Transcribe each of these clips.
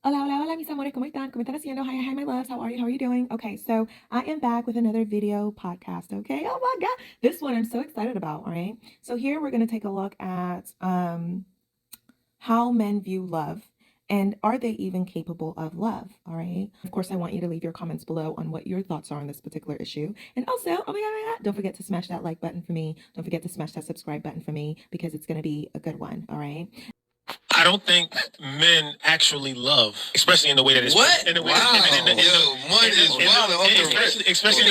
Hola, hola, hola, mis amores, ¿cómo están? ¿Cómo están haciendo? Hi, hi, my loves. How are you? How are you doing? Okay, so I am back with another video podcast, okay? Oh my God, this one I'm so excited about, all right? So here we're going to take a look at how men view love and are they even capable of love, all right? Of course, I want you to leave your comments below on what your thoughts are on this particular issue. And also, oh my God, don't forget to smash that like button for me. Don't forget to smash that subscribe button for me because it's going to be a good one, all right? I don't think men actually love, especially in the way that it's What? in the way Wow. especially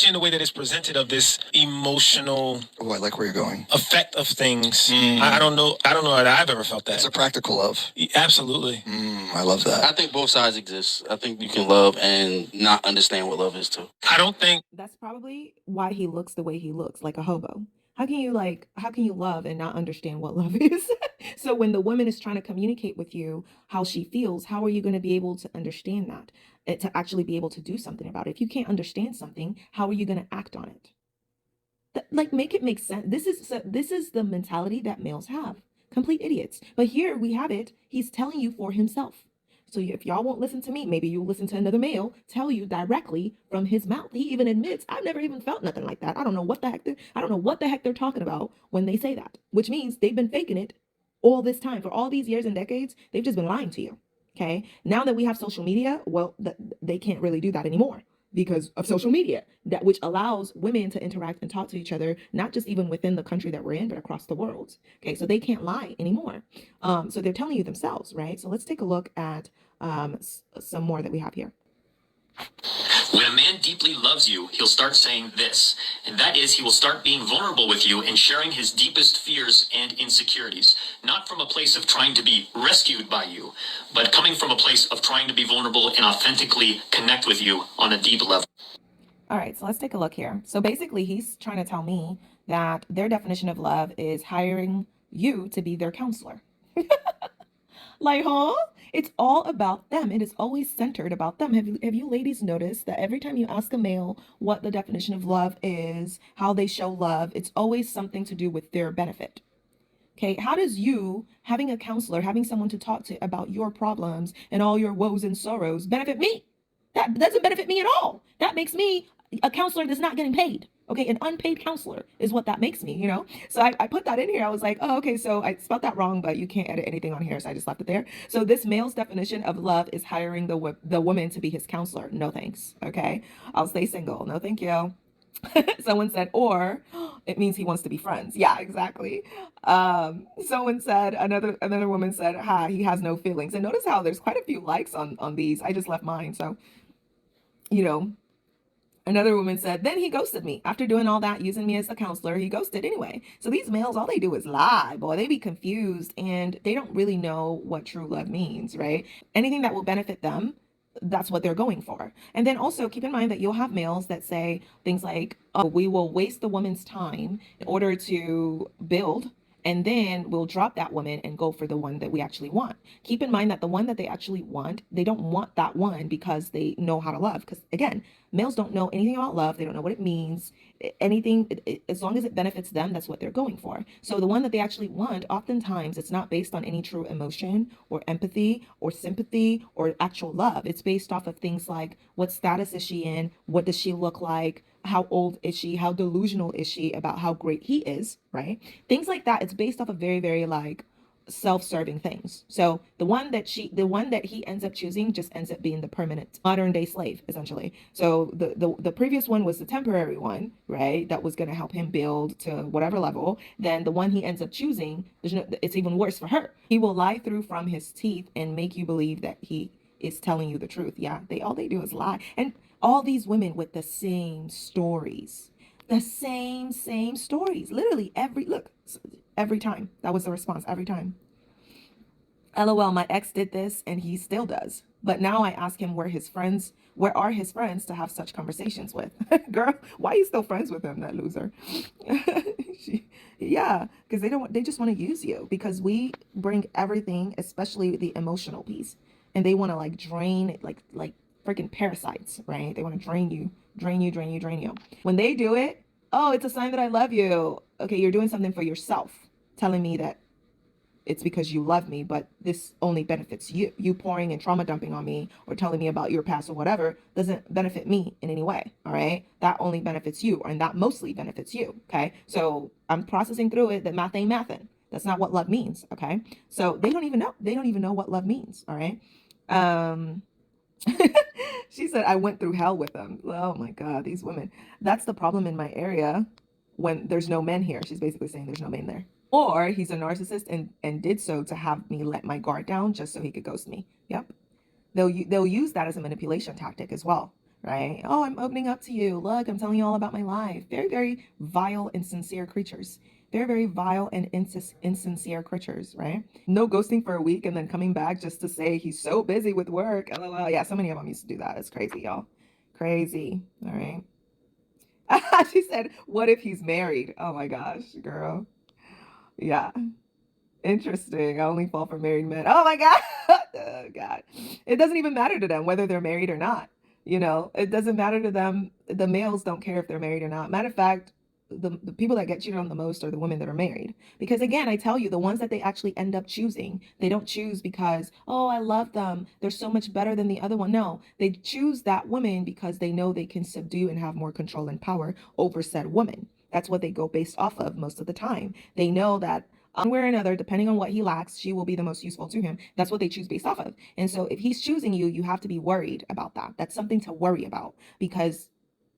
in the way that it's presented of this emotional. Oh, I like where you're going. Effect of things. I don't know that I've ever felt that. It's a practical love. Absolutely. I love that. I think both sides exist. I think you can love and not understand what love is too. I don't think That's probably why he looks the way he looks, like a hobo. How can you love and not understand what love is? So when the woman is trying to communicate with you how she feels, how are you going to be able to understand that? To actually be able to do something about it. If you can't understand something, how are you going to act on it? Like, make it make sense. This is the mentality that males have. Complete idiots. But here we have it. He's telling you for himself. So if y'all won't listen to me, maybe you'll listen to another male tell you directly from his mouth. He even admits, I've never even felt nothing like that. I don't know what the heck they're talking about when they say that, which means they've been faking it all this time. For all these years and decades, they've just been lying to you. Okay. Now that we have social media, well, they can't really do that anymore because of social media, that which allows women to interact and talk to each other, not just even within the country that we're in, but across the world. Okay, so they can't lie anymore. So they're telling you themselves, right? So let's take a look at some more that we have here. When a man deeply loves you, he'll start saying this, and that is he will start being vulnerable with you and sharing his deepest fears and insecurities, not from a place of trying to be rescued by you, but coming from a place of trying to be vulnerable and authentically connect with you on a deep level. All right, so let's take a look here. So basically, he's trying to tell me that their definition of love is hiring you to be their counselor. Like, huh? It's all about them. It is always centered about them. Have you ladies noticed that every time you ask a male what the definition of love is, how they show love, it's always something to do with their benefit. Okay, how does you having a counselor, having someone to talk to about your problems and all your woes and sorrows benefit me? That doesn't benefit me at all. That makes me a counselor that's not getting paid. Okay, an unpaid counselor is what that makes me, So I put that in here. I was like, oh, okay, so I spelled that wrong, but you can't edit anything on here, so I just left it there. So this male's definition of love is hiring the woman to be his counselor. No thanks. Okay, I'll stay single. No, thank you. Someone said, or it means he wants to be friends. Yeah, exactly. Someone said, another woman said, ha, he has no feelings. And notice how there's quite a few likes on these. I just left mine. So, another woman said, then he ghosted me. After doing all that, using me as a counselor, he ghosted anyway. So these males, all they do is lie, boy. They be confused and they don't really know what true love means, right? Anything that will benefit them, that's what they're going for. And then also keep in mind that you'll have males that say things like, oh, we will waste the woman's time in order to build, and then we'll drop that woman and go for the one that we actually want. Keep in mind that the one that they actually want, they don't want that one because they know how to love. Because again, males don't know anything about love. They don't know what it means. Anything, as long as it benefits them, that's what they're going for. So the one that they actually want, oftentimes it's not based on any true emotion or empathy or sympathy or actual love. It's based off of things like, what status is she in? What does she look like? How old is she? How delusional is she about how great he is, right? Things like that. It's based off of very, very like self-serving things. So the one that he ends up choosing just ends up being the permanent modern day slave, essentially. So the previous one was the temporary one, right? That was going to help him build to whatever level. Then the one he ends up choosing, it's even worse for her. He will lie through from his teeth and make you believe that he is telling you the truth. Yeah, all they do is lie. And all these women with the same stories, the same stories, literally every time. That was the response every time. LOL, my ex did this and he still does. But now I ask him where are his friends to have such conversations with? Girl, why are you still friends with him, that loser? Yeah, because they just want to use you, because we bring everything, especially the emotional piece. And they want to like drain it like freaking parasites, right? They want to drain you. When they do it, oh, it's a sign that I love you. Okay, you're doing something for yourself, telling me that it's because you love me, but this only benefits you. You pouring and trauma dumping on me or telling me about your past or whatever doesn't benefit me in any way. All right. That only benefits you, and that mostly benefits you. Okay. So I'm processing through it that math ain't mathin'. That's not what love means. Okay. So they don't even know. They don't even know what love means. All right. Um, she said, I went through hell with them. Oh my God, these women. That's the problem in my area when there's no men here. She's basically saying there's no men there. Or he's a narcissist and did so to have me let my guard down just so he could ghost me. Yep. They'll use that as a manipulation tactic as well, right? Oh, I'm opening up to you. Look, I'm telling you all about my life. Very, very vile, insincere creatures. Very, very vile and insincere creatures, right? No ghosting for a week and then coming back just to say he's so busy with work. LOL. Yeah, so many of them used to do that. It's crazy, y'all. Crazy. All right. She said, what if he's married? Oh my gosh, girl. Yeah. Interesting. I only fall for married men. Oh my God. Oh God. It doesn't even matter to them whether they're married or not. You know, it doesn't matter to them. The males don't care if they're married or not. Matter of fact, the people that get cheated on the most are the women that are married. Because again, I tell you, the ones that they actually end up choosing, they don't choose because, oh, I love them. They're so much better than the other one. No, they choose that woman because they know they can subdue and have more control and power over said woman. That's what they go based off of most of the time. They know that one way or another, depending on what he lacks, she will be the most useful to him. That's what they choose based off of. And so if he's choosing you, you have to be worried about that. That's something to worry about because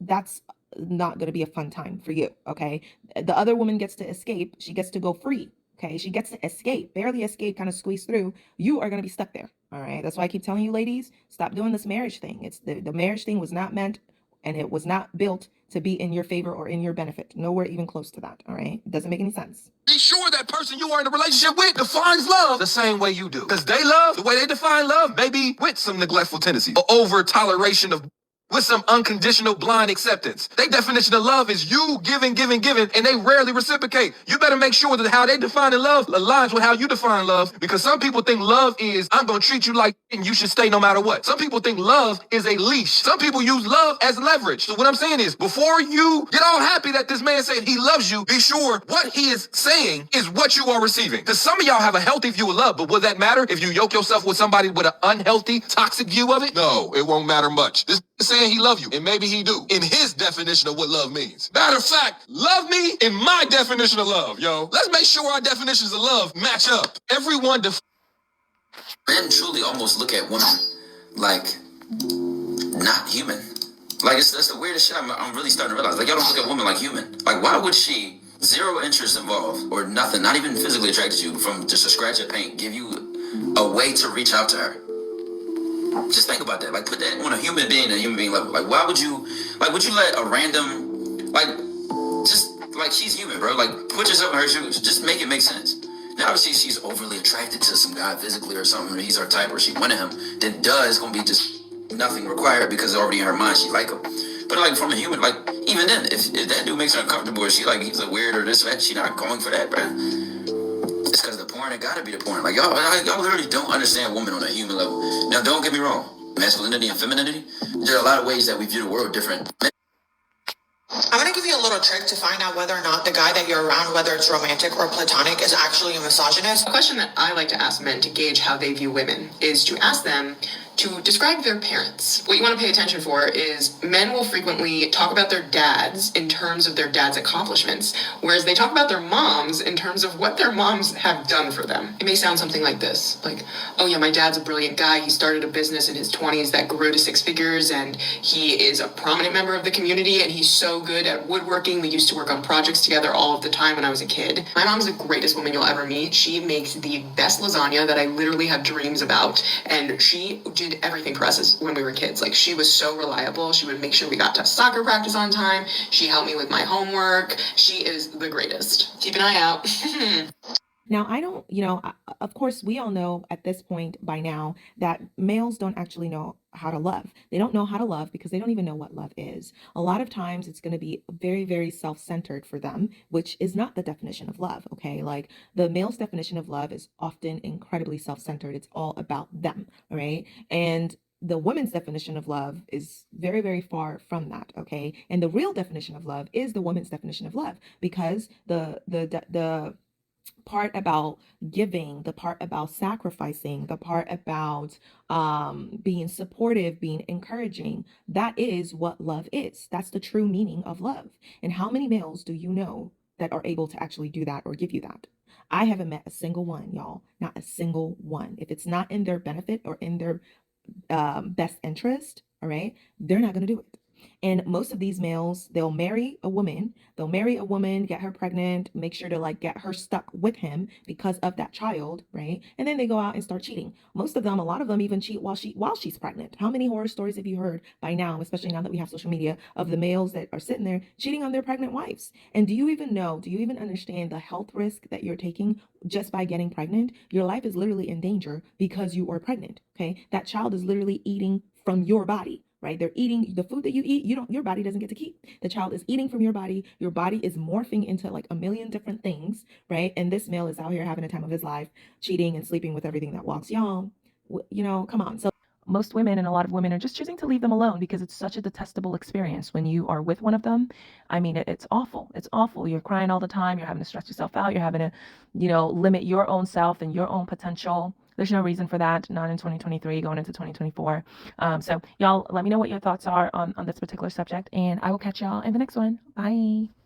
that's not going to be a fun time for you. Okay. The other woman gets to escape. She gets to go free. Okay. She gets to escape, barely escape, kind of squeeze through. You are going to be stuck there. All right. That's why I keep telling you, ladies, stop doing this marriage thing. It's the marriage thing was not meant and it was not built to be in your favor or in your benefit. Nowhere even close to that. All right. It doesn't make any sense. Be sure that person you are in a relationship with defines love the same way you do. Because they love, the way they define love, maybe with some neglectful tendencies or over toleration of with some unconditional blind acceptance. Their definition of love is you giving, giving, giving, and they rarely reciprocate. You better make sure that how they define love aligns with how you define love, because some people think love is, I'm going to treat you like and you should stay no matter what. Some people think love is a leash. Some people use love as leverage. So what I'm saying is, before you get all happy that this man said he loves you, be sure what he is saying is what you are receiving. Because some of y'all have a healthy view of love, but will that matter if you yoke yourself with somebody with an unhealthy, toxic view of it? No, it won't matter much. This saying he love you, and maybe he do, in his definition of what love means. Matter of fact, love me in my definition of love, yo. Let's make sure our definitions of love match up. Everyone Men truly almost look at women like not human. Like that's the weirdest shit I'm really starting to realize. Like y'all don't look at women like human. Like why would she, zero interest involved or nothing, not even physically attracted to you, from just a scratch of paint, give you a way to reach out to her? Just think about that. Like put that on a human being level. Like why would you let a random, like, just like, she's human, bro. Like put yourself in her shoes. Just make it make sense. Now obviously she's overly attracted to some guy physically or something, or he's her type, or she wanted him, then it's gonna be just nothing required because already in her mind she like him. But like from a human, like even then, if that dude makes her uncomfortable, or she like he's a weird or this, that, she not going for that, bro. It's because the porn, it gotta be the porn. Like y'all literally don't understand women on a human level. Now don't get me wrong, masculinity and femininity, there are a lot of ways that we view the world different. I'm going to give you a little trick to find out whether or not the guy that you're around, whether it's romantic or platonic, is actually a misogynist. A question that I like to ask men to gauge how they view women is to ask them to describe their parents. What you want to pay attention for is men will frequently talk about their dads in terms of their dad's accomplishments, whereas they talk about their moms in terms of what their moms have done for them. It may sound something like this, like, oh yeah, my dad's a brilliant guy. He started a business in his 20s that grew to 6 figures, and he is a prominent member of the community, and he's so good at woodworking. We used to work on projects together all of the time when I was a kid. My mom's the greatest woman you'll ever meet. She makes the best lasagna that I literally have dreams about, and she did everything for us when we were kids. Like, she was so reliable. She would make sure we got to soccer practice on time. She helped me with my homework. She is the greatest. Keep an eye out. Now, I don't, of course, we all know at this point by now that males don't actually know how to love. They don't know how to love because they don't even know what love is. A lot of times it's going to be very, very self-centered for them, which is not the definition of love, okay? Like, the male's definition of love is often incredibly self-centered. It's all about them, all right? And the woman's definition of love is very, very far from that, okay? And the real definition of love is the woman's definition of love, because the part about giving, the part about sacrificing, the part about being supportive, being encouraging. That is what love is. That's the true meaning of love. And how many males do you know that are able to actually do that or give you that? I haven't met a single one, y'all. Not a single one. If it's not in their benefit or in their best interest, all right, they're not going to do it. And most of these males, they'll marry a woman, get her pregnant, make sure to like get her stuck with him because of that child, right? And then they go out and start cheating. Most of them, a lot of them even cheat while she's pregnant. How many horror stories have you heard by now, especially now that we have social media, of the males that are sitting there cheating on their pregnant wives? And do you even understand the health risk that you're taking just by getting pregnant? Your life is literally in danger because you are pregnant, okay? That child is literally eating from your body, right? They're eating the food that you eat. Your body doesn't get to keep. The child is eating from your body. Your body is morphing into like a million different things, right? And this male is out here having a time of his life, cheating and sleeping with everything that walks. Y'all, come on. So most women and a lot of women are just choosing to leave them alone because it's such a detestable experience when you are with one of them. I mean, it's awful. It's awful. You're crying all the time. You're having to stress yourself out. You're having to, limit your own self and your own potential. There's no reason for that, not in 2023, going into 2024. So y'all let me know what your thoughts are on this particular subject, and I will catch y'all in the next one. Bye.